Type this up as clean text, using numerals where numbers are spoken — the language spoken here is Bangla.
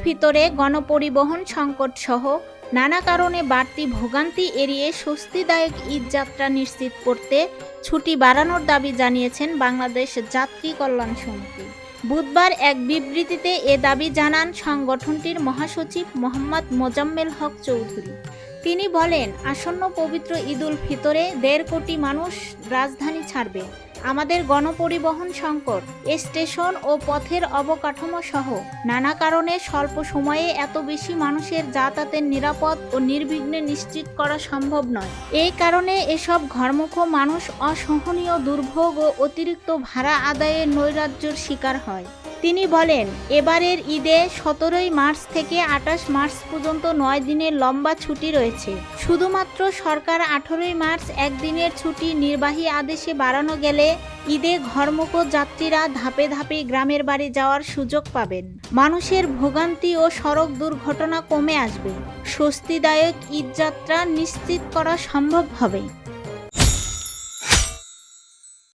ফিতরে গণপরিবহন সংকট সহ নানা কারণে বাড়তি ভোগান্তি এড়িয়ে স্বস্তিদায়ক ঈদ যাত্রা নিশ্চিত করতে ছুটি বাড়ানোর দাবি জানিয়েছেন বাংলাদেশ যাত্রী কল্যাণ সমিতি। বুধবার এক বিবৃতিতে এ দাবি জানান সংগঠনটির মহাসচিব মোহাম্মদ মোজাম্মেল হক চৌধুরী। তিনি বলেন, আসন্ন পবিত্র ঈদুল ফিতরে ১.৫ কোটি মানুষ রাজধানী ছাড়বে। আমাদের গণপরিবহন সংকট, স্টেশন ও পথের অবকাঠামো সহ নানা কারণে স্বল্প সময়ে এত বেশি মানুষের যাতায়াতের নিরাপদ ও নির্বিঘ্নে নিশ্চিত করা সম্ভব নয়। এই কারণে এসব ঘরমুখ মানুষ অসহনীয় দুর্ভোগ ও অতিরিক্ত ভাড়া আদায়ের নৈরাজ্যের শিকার হয়। তিনি বলেন, এবারের ঈদে ১৭ মার্চ থেকে ২৮ মার্চ পর্যন্ত ৯ দিনের লম্বা ছুটি রয়েছে। শুধুমাত্র সরকার ১৮ মার্চ একদিনের ছুটি নির্বাহী আদেশে বাড়ানো গেলে ঈদে ঘরমুখ যাত্রীরা ধাপে ধাপে গ্রামের বাড়ি যাওয়ার সুযোগ পাবেন। মানুষের ভোগান্তি ও সড়ক দুর্ঘটনা কমে আসবে। স্বস্তিদায়ক ঈদযাত্রা নিশ্চিত করা সম্ভব হবে।